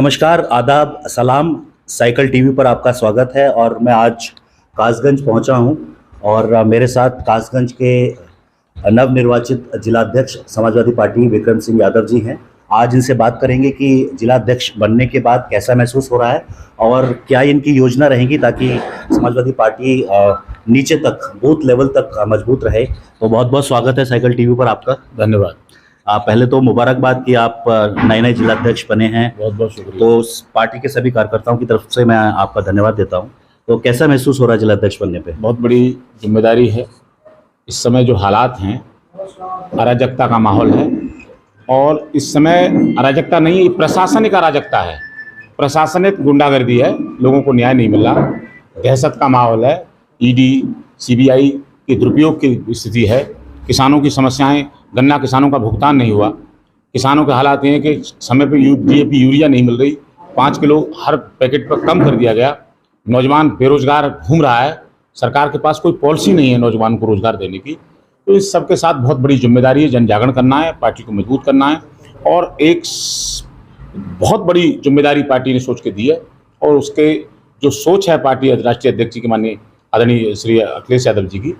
नमस्कार, आदाब, सलाम। साइकिल टीवी पर आपका स्वागत है और मैं आज कासगंज पहुंचा हूं और मेरे साथ कासगंज के नवनिर्वाचित जिलाध्यक्ष समाजवादी पार्टी विक्रम सिंह यादव जी हैं। आज इनसे बात करेंगे कि जिलाध्यक्ष बनने के बाद कैसा महसूस हो रहा है और क्या इनकी योजना रहेगी ताकि समाजवादी पार्टी नीचे तक, बूथ लेवल तक मजबूत रहे। तो बहुत बहुत स्वागत है साइकिल टीवी पर आपका। धन्यवाद। पहले तो मुबारकबाद कि आप नए जिलाध्यक्ष बने हैं। बहुत बहुत शुक्रिया। तो पार्टी के सभी कार्यकर्ताओं की तरफ से मैं आपका धन्यवाद देता हूं। तो कैसा महसूस हो रहा है जिलाध्यक्ष बनने पे? बहुत बड़ी जिम्मेदारी है। इस समय जो हालात हैं, अराजकता का माहौल है और इस समय अराजकता नहीं, प्रशासनिक अराजकता है, प्रशासनिक गुंडागर्दी है, लोगों को न्याय नहीं मिल रहा, दहशत का माहौल है, ईडी सीबीआई के दुरुपयोग की स्थिति है, किसानों की समस्याएं, गन्ना किसानों का भुगतान नहीं हुआ, किसानों के हालात ये हैं कि समय पे डीएपी यूरिया नहीं मिल रही, 5 किलो हर पैकेट पर कम कर दिया गया, नौजवान बेरोजगार घूम रहा है, सरकार के पास कोई पॉलिसी नहीं है नौजवान को रोजगार देने की। तो इस सब के साथ बहुत बड़ी जिम्मेदारी है, जन जागरण करना है, पार्टी को मजबूत करना है और एक बहुत बड़ी जिम्मेदारी पार्टी ने सोच के दी है और उसके जो सोच है पार्टी राष्ट्रीय अध्यक्ष जी के माननीय आदरणीय श्री अखिलेश यादव जी की,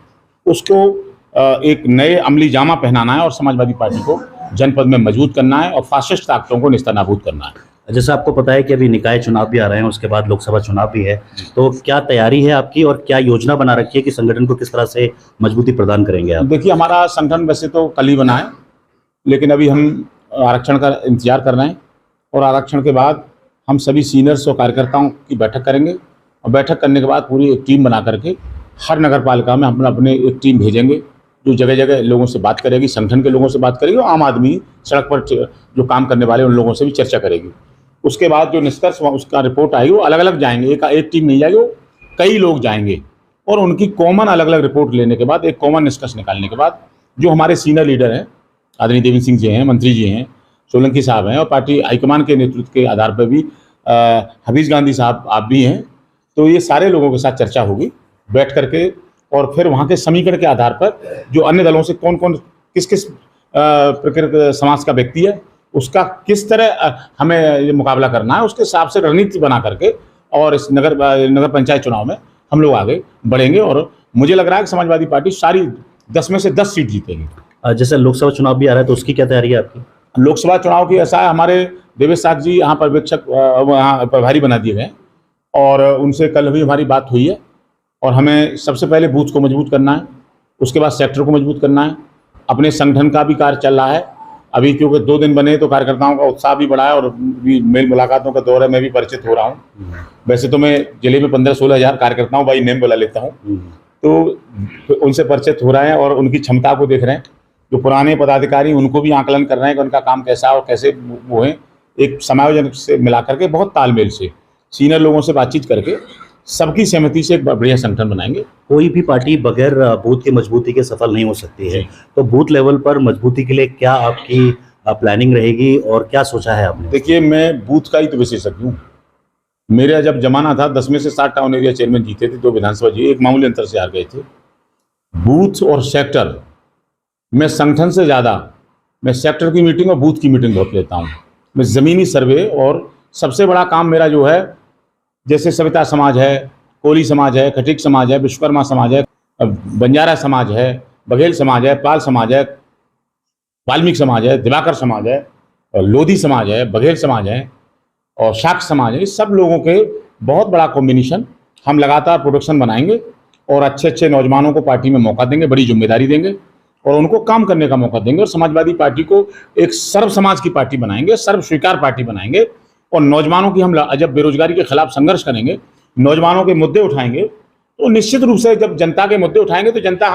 उसको एक नए अमली जामा पहनाना है और समाजवादी पार्टी को जनपद में मजबूत करना है और फासिस्ट ताकतों को नेस्तनाबूद करना है। जैसे आपको पता है कि अभी निकाय चुनाव भी आ रहे हैं, उसके बाद लोकसभा चुनाव भी है, तो क्या तैयारी है आपकी और क्या योजना बना रखी है कि संगठन को किस तरह से मजबूती प्रदान करेंगे आप? देखिए, हमारा संगठन वैसे तो कल ही बना है, लेकिन अभी हम आरक्षण का इंतजार कर रहे हैं और आरक्षण के बाद हम सभी सीनियर्स और कार्यकर्ताओं की बैठक करेंगे और बैठक करने के बाद पूरी एक टीम बना करके हर नगर पालिका में हम अपने एक टीम भेजेंगे जो जगह जगह लोगों से बात करेगी, संगठन के लोगों से बात करेगी और आम आदमी सड़क पर जो काम करने वाले उन लोगों से भी चर्चा करेगी। उसके बाद जो निष्कर्ष उसका रिपोर्ट आएगी वो अलग अलग जाएंगे, एक टीम नहीं जाएगी, वो कई लोग जाएंगे और उनकी कॉमन अलग अलग रिपोर्ट लेने के बाद, एक कॉमन निष्कर्ष निकालने के बाद, जो हमारे सीनियर लीडर हैं, आदरणीय देवेंद्र सिंह जी हैं, मंत्री जी हैं, सोलंकी साहब हैं और पार्टी हाईकमान के नेतृत्व के आधार पर भी हफीज गांधी साहब आप भी हैं, तो ये सारे लोगों के साथ चर्चा होगी बैठ करके और फिर वहाँ के समीकरण के आधार पर जो अन्य दलों से कौन कौन किस किस प्रकृति समाज का व्यक्ति है, उसका किस तरह हमें ये मुकाबला करना है, उसके हिसाब से रणनीति बना करके और इस नगर पंचायत चुनाव में हम लोग आगे बढ़ेंगे और मुझे लग रहा है कि समाजवादी पार्टी सारी 10 में से 10 सीट जीतेगी। जैसे लोकसभा चुनाव भी आ रहा है तो उसकी क्या तैयारी है आपकी? लोकसभा चुनाव की ऐसा है, हमारे देवेश साख जी यहाँ पर्यवेक्षक यहाँ प्रभारी बना दिए गए और उनसे कल भी हमारी बात हुई है और हमें सबसे पहले बूथ को मजबूत करना है, उसके बाद सेक्टर को मजबूत करना है, अपने संगठन का भी कार्य चल रहा है अभी, क्योंकि 2 दिन बने तो कार्यकर्ताओं का उत्साह भी बढ़ा है और मेल मुलाकातों का दौर है, मैं भी परिचित हो रहा हूँ। वैसे तो मैं जिले में 15-16 हज़ार कार्यकर्ताओं बाई नेम बुला लेता हूँ, तो उनसे परिचित हो रहे हैं और उनकी क्षमता को देख रहे हैं। जो पुराने पदाधिकारी उनको भी आकलन कर रहे हैं कि उनका काम कैसा है और कैसे वो है, एक समायोजन से मिला करके बहुत तालमेल से सीनियर लोगों से बातचीत करके सबकी सहमति से एक बढ़िया संगठन बनाएंगे। कोई भी पार्टी बगैर बूथ की मजबूती के सफल नहीं हो सकती है, तो बूथ लेवल पर मजबूती के लिए क्या आपकी प्लानिंग रहेगी और क्या सोचा है आपने? देखिए, मैं बूथ का ही तो विशेषज्ञ हूँ। मेरा जब जमाना था 10 में से 7 टाउन एरिया चेयरमैन जीते थे, 2 विधानसभा जी एक मामूली अंतर से हार गए थे। बूथ और सेक्टर मैं संगठन से ज़्यादा मैं सेक्टर की मीटिंग और बूथ की मीटिंग बहुत लेता हूँ। मैं ज़मीनी सर्वे और सबसे बड़ा काम मेरा जो है, जैसे सविता समाज है, कोली समाज है, खटीक समाज है, विश्वकर्मा समाज है, बंजारा समाज है, बघेल समाज है, पाल समाज है, वाल्मीकि समाज है, दिवाकर समाज है, लोधी समाज है, बघेल समाज है और शाक्त समाज है, इस सब लोगों के बहुत बड़ा कॉम्बिनेशन हम लगातार प्रोडक्शन बनाएंगे और अच्छे अच्छे नौजवानों को पार्टी में मौका देंगे, बड़ी जिम्मेदारी देंगे और उनको काम करने का मौका देंगे और समाजवादी पार्टी को एक सर्व समाज की पार्टी बनाएंगे, सर्व स्वीकार पार्टी बनाएंगे और नौजवानों की हम जब बेरोजगारी के खिलाफ संघर्ष करेंगे, नौजवानों के मुद्दे उठाएंगे, तो निश्चित रूप से जब जनता के मुद्दे उठाएंगे तो जनता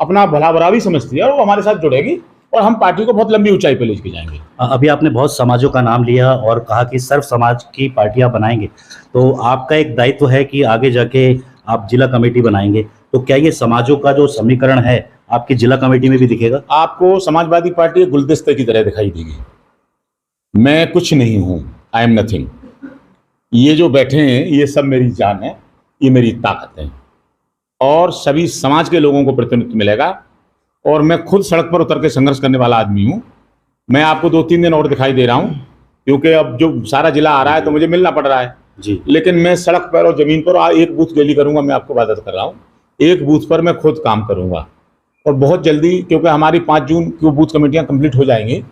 अपना भला बुरा भी समझती है और वो हमारे साथ जुड़ेगी और हम पार्टी को बहुत लंबी ऊंचाई पे लेके जाएंगे। अभी आपने बहुत समाजों का नाम लिया और कहा कि सर्व समाज की पार्टियां बनाएंगे, तो आपका एक दायित्व है कि आगे जाके आप जिला कमेटी बनाएंगे, तो क्या ये समाजों का जो समीकरण है आपकी जिला कमेटी में भी दिखेगा? आपको समाजवादी पार्टी गुलदस्ते की तरह दिखाई देगी। मैं कुछ नहीं हूँ, आई एम नथिंग। ये जो बैठे हैं ये सब मेरी जान है, ये मेरी ताकत है और सभी समाज के लोगों को प्रतिनिधित्व मिलेगा और मैं खुद सड़क पर उतर के संघर्ष करने वाला आदमी हूँ। मैं आपको 2-3 दिन और दिखाई दे रहा हूँ क्योंकि अब जो सारा जिला आ रहा है तो मुझे मिलना पड़ रहा है। जी लेकिन मैं सड़क पर और जमीन पर एक बूथ डेली करूंगा, मैं आपको वादा कर रहा हूँ। एक बूथ पर मैं खुद काम करूंगा और बहुत जल्दी, क्योंकि हमारी 5 जून की बूथ कमेटियां कंप्लीट हो जाएंगी,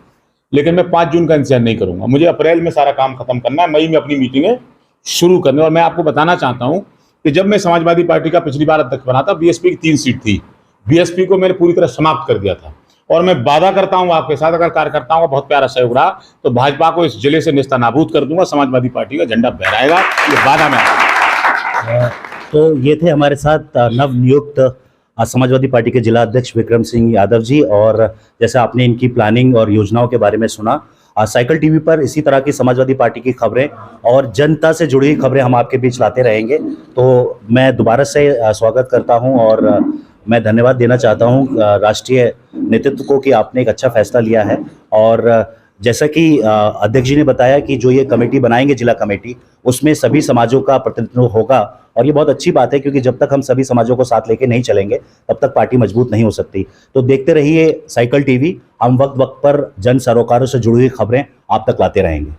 लेकिन मैं 5 जून का इंतजार नहीं करूंगा। मुझे अप्रैल में सारा काम खत्म करना है, मई में अपनी मीटिंगें शुरू करनी है। और मैं आपको बताना चाहता हूं कि जब मैं समाजवादी पार्टी का पिछली बार अध्यक्ष बना था, बीएसपी की 3 सीट थी, बीएसपी को मैंने पूरी तरह समाप्त कर दिया था। और मैं वादा करता हूं आपके साथ, अगर कार्यकर्ताओं का बहुत प्यारा सहयोग रहा तो भाजपा को इस जिले से नेस्तनाबूद कर दूंगा, समाजवादी पार्टी का झंडा फहराएगा, ये वादा मैं आपको। तो ये थे हमारे साथ नवनियुक्त समाजवादी पार्टी के जिला अध्यक्ष विक्रम सिंह यादव जी। और जैसे आपने इनकी प्लानिंग और योजनाओं के बारे में सुना, साइकिल टीवी पर इसी तरह की समाजवादी पार्टी की खबरें और जनता से जुड़ी हुई खबरें हम आपके बीच लाते रहेंगे। तो मैं दोबारा से स्वागत करता हूं और मैं धन्यवाद देना चाहता हूं राष्ट्रीय नेतृत्व को कि आपने एक अच्छा फैसला लिया है। और जैसा कि अध्यक्ष जी ने बताया कि जो ये कमेटी बनाएंगे, जिला कमेटी, उसमें सभी समाजों का प्रतिनिधित्व होगा। और ये बहुत अच्छी बात है, क्योंकि जब तक हम सभी समाजों को साथ लेके नहीं चलेंगे तब तक पार्टी मजबूत नहीं हो सकती। तो देखते रहिए साइकिल टीवी, हम वक्त वक्त पर जन सरोकारों से जुड़ी हुई खबरें आप तक लाते रहेंगे।